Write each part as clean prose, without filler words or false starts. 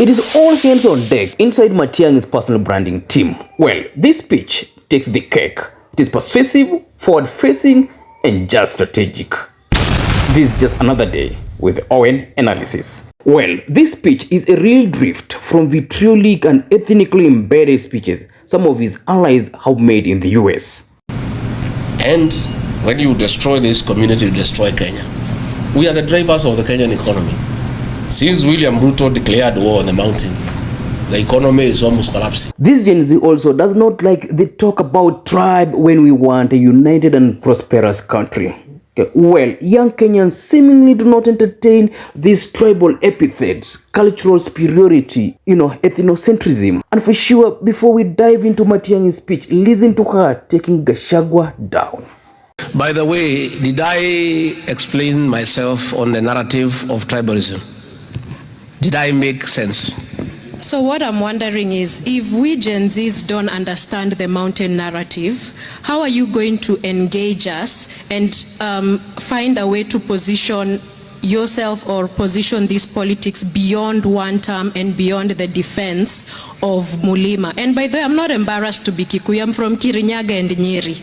It is all hands on deck inside Matiang'i's personal branding team. Well, this speech takes the cake. It is persuasive, forward-facing, and just strategic. This is just another day with Owen analysis. Well, this speech is a real drift from vitriolic and ethnically embedded speeches some of his allies have made in the US. And when you destroy this community, you destroy Kenya. We are the drivers of the Kenyan economy. Since William Ruto declared war on the mountain, the economy is almost collapsing. This Gen Z also does not like the talk about tribe when we want a united and prosperous country. Well, young Kenyans seemingly do not entertain these tribal epithets, cultural superiority, ethnocentrism. And for sure, before we dive into Matiang'i's speech, listen to her taking Gachagua down. By the way, did I explain myself on the narrative of tribalism? Did I make sense? So what I'm wondering is, if we Gen Zs don't understand the mountain narrative, how are you going to engage us and find a way to position yourself or position these politics beyond one term and beyond the defense of Mulima? And by the way, I'm not embarrassed to be Kikuyu. I'm from Kirinyaga and Nyeri.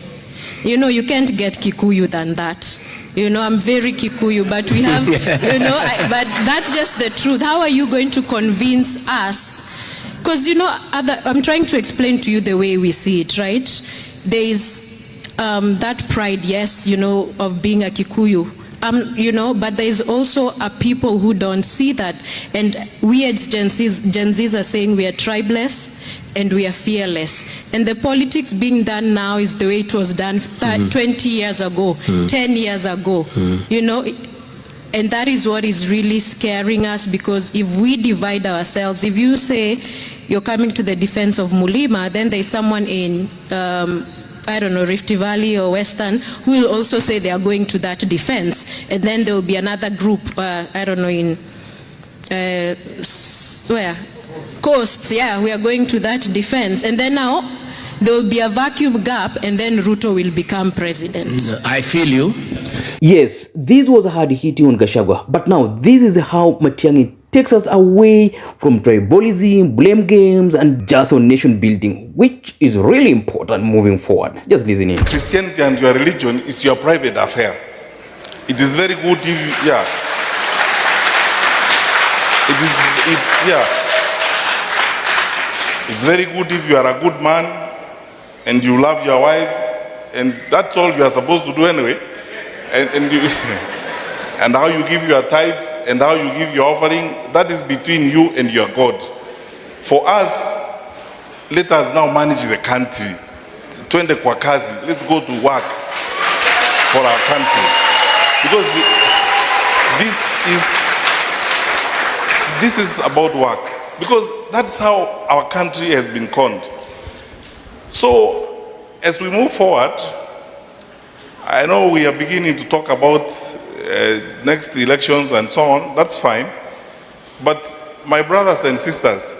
You can't get Kikuyu than that. I'm very Kikuyu, but we have, but that's just the truth. How are you going to convince us? Because, I'm trying to explain to you the way we see it, right? There is that pride, yes, of being a Kikuyu. But there is also a people who don't see that. And we as Gen Zs are saying we are tribeless and we are fearless. And the politics being done now is the way it was done 20 years ago, 10 years ago, and that is what is really scaring us, because if we divide ourselves, if you say you're coming to the defense of Mulima, then there's someone in Rift Valley or Western who will also say they are going to that defense, and then there will be another group, in Coasts, we are going to that defense, and then now there will be a vacuum gap, and then Ruto will become president. I feel you. Yes, this was hard hitting on Gachagua, but now this is how Matiang'i takes us away from tribalism, blame games, and just on nation building, which is really important moving forward. Just listen in. Christianity and your religion is your private affair. It is very good if you, It's very good if you are a good man and you love your wife, and that's all you are supposed to do anyway. And how you give your tithe and how you give your offering, that is between you and your God. For us, let us now manage the country. Twende kwa kazi. Let's go to work for our country. Because this is about work. Because that's how our country has been conned. So, as we move forward, I know we are beginning to talk about next elections and so on. That's fine. But my brothers and sisters,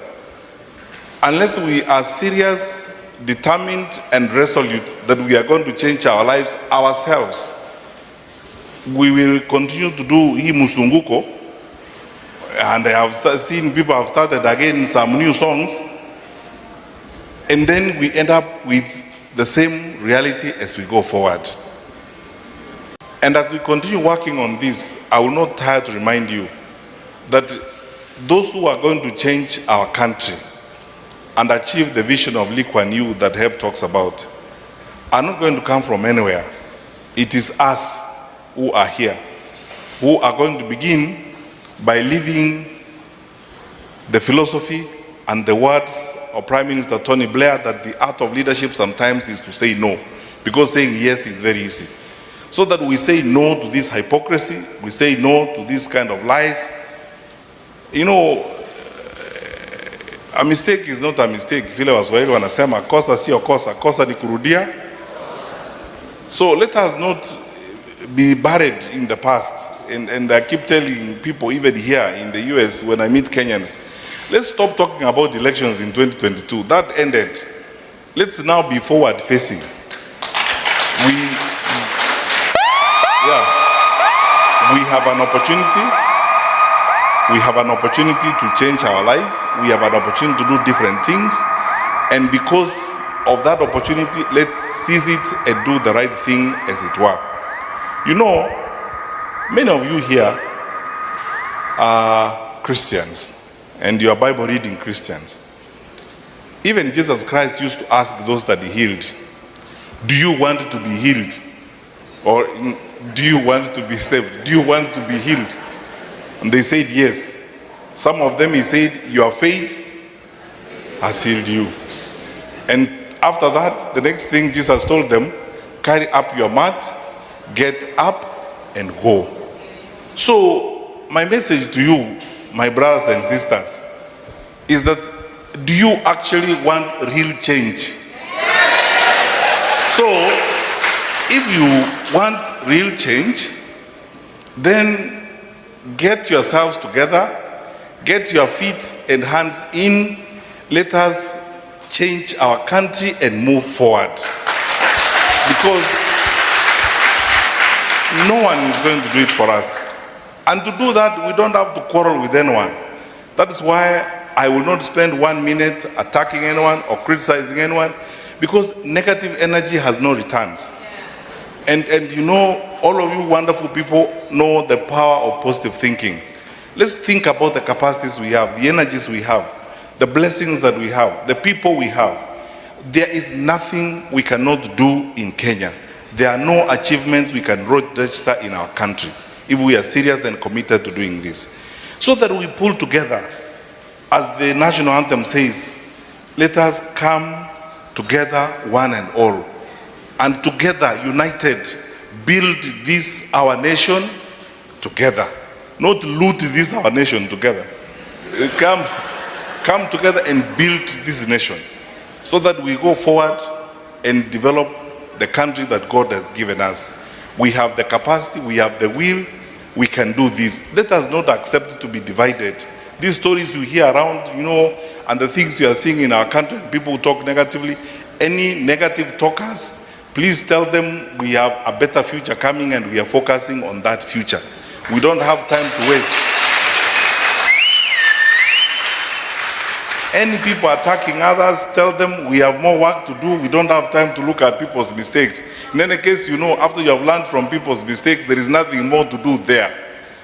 unless we are serious, determined, and resolute that we are going to change our lives ourselves, we will continue to do hii musunguko. And I have seen people have started again some new songs, and then we end up with the same reality as we go forward. And as we continue working on this, I will not tire to remind you that those who are going to change our country and achieve the vision of Lee Kuan Yew that Heb talks about are not going to come from anywhere. It is us who are here, who are going to begin by living the philosophy and the words of Prime Minister Tony Blair, that the art of leadership sometimes is to say no, because saying yes is very easy. So that we say no to this hypocrisy, we say no to this kind of lies. A mistake is not a mistake. Vile Waswahili wanasema kosa sio kosa, kosa ni kurudia. So let us not be buried in the past. And I keep telling people, even here in the US, when I meet Kenyans, let's stop talking about elections in 2022. That ended. Let's now be forward-facing. We have an opportunity. We have an opportunity to change our life. We have an opportunity to do different things. And because of that opportunity, let's seize it and do the right thing, as it were. You know, many of you here are Christians, and you are Bible reading Christians. Even Jesus Christ used to ask those that he healed, do you want to be healed? Or do you want to be saved? Do you want to be healed? And they said yes. Some of them he said, your faith has healed you. And after that, the next thing Jesus told them, carry up your mat, get up and go. So my message to you, my brothers and sisters, is that do you actually want real change? So if you want real change, then get yourselves together, get your feet and hands in, let us change our country and move forward. Because no one is going to do it for us. And to do that, we don't have to quarrel with anyone. That is why I will not spend 1 minute attacking anyone or criticizing anyone, because negative energy has no returns. And you know, all of you wonderful people know the power of positive thinking. Let's think about the capacities we have, the energies we have, the blessings that we have, the people we have. There is nothing we cannot do in Kenya. There are no achievements we can register in our country if we are serious and committed to doing this. So that we pull together, as the national anthem says, let us come together one and all, and together, united, build this our nation together. Not loot this our nation together. Come together and build this nation so that we go forward and develop the country that God has given us. We have the capacity, we have the will, we can do this. Let us not accept to be divided. These stories you hear around, you know, and the things you are seeing in our country, people talk negatively. Any negative talkers, please tell them we have a better future coming and we are focusing on that future. We don't have time to waste. Any people attacking others, tell them we have more work to do. We don't have time to look at people's mistakes. In any case, you know, after you have learned from people's mistakes, there is nothing more to do there.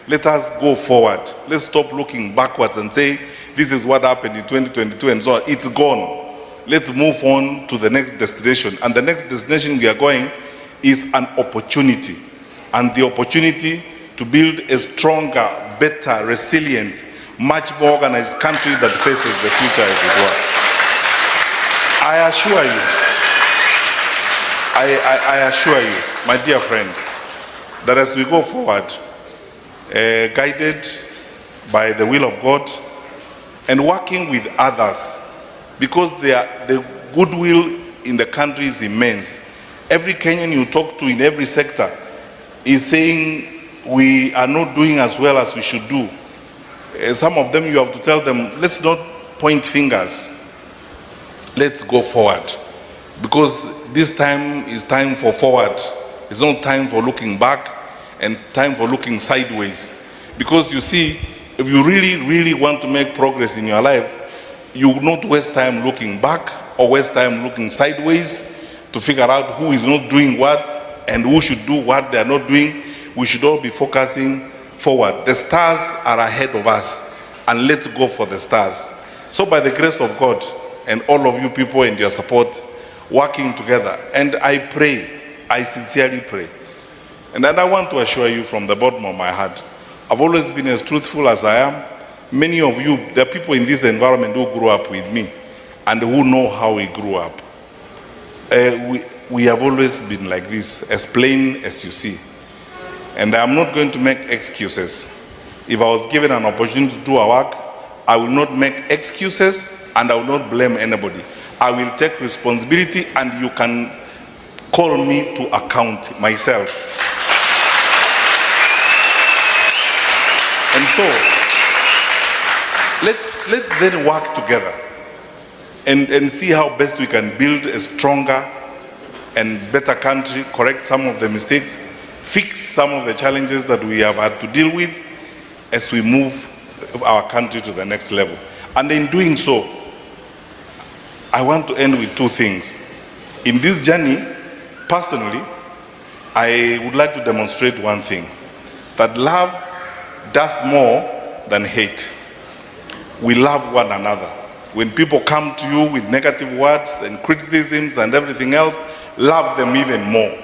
Let us go forward. Let's stop looking backwards and say, this is what happened in 2022 and so on. It's gone. Let's move on to the next destination. And the next destination we are going is an opportunity. And the opportunity to build a stronger, better, resilient, much more organized country that faces the future, as it were. I assure you, I assure you, my dear friends, that as we go forward, guided by the will of God and working with others, because the goodwill in the country is immense. Every Kenyan you talk to in every sector is saying we are not doing as well as we should do. Some of them you have to tell them, let's not point fingers. Let's go forward. Because this time is time for forward. It's not time for looking back and time for looking sideways. Because you see, if you really want to make progress in your life, you will not waste time looking back or waste time looking sideways to figure out who is not doing what and who should do what they are not doing. We should all be focusing forward. The stars are ahead of us, and let's go for the stars. So by the grace of God and all of you people and your support, working together, and I pray, I sincerely pray, and then I want to assure you from the bottom of my heart, I've always been as truthful as I am. Many of you, there are people in this environment who grew up with me and who know how we grew up. We have always been like this, as plain as you see. And I'm not going to make excuses. If I was given an opportunity to do our work, I will not make excuses and I will not blame anybody. I will take responsibility and you can call me to account myself. And so, let's then work together and see how best we can build a stronger and better country, correct some of the mistakes, fix some of the challenges that we have had to deal with as we move our country to the next level. And in doing so, I want to end with two things. In this journey, personally, I would like to demonstrate one thing, that love does more than hate. We love one another. When people come to you with negative words and criticisms and everything else, love them even more,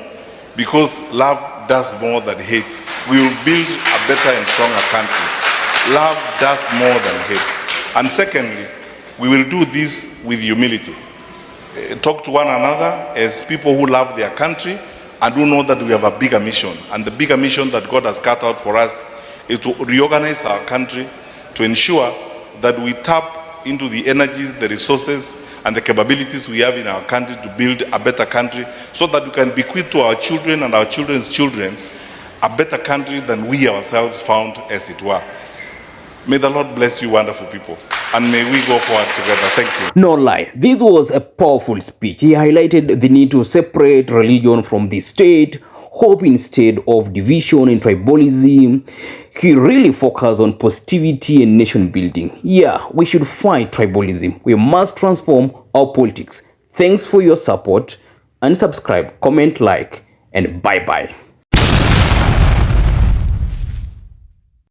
because love does more than hate. We will build a better and stronger country. Love does more than hate. And secondly, we will do this with humility. Talk to one another as people who love their country and who know that we have a bigger mission. And the bigger mission that God has cut out for us is to reorganize our country, to ensure that we tap into the energies, the resources, and the capabilities we have in our country to build a better country, so that we can bequeath to our children and our children's children a better country than we ourselves found, as it were. May the Lord bless you, wonderful people, and may we go forward together. Thank you. No lie, this was a powerful speech. He highlighted the need to separate religion from the state, hope instead of division and tribalism. He really focused on positivity and nation building. Yeah, we should fight tribalism. We must transform our politics. Thanks for your support, and subscribe, comment, like, and bye-bye.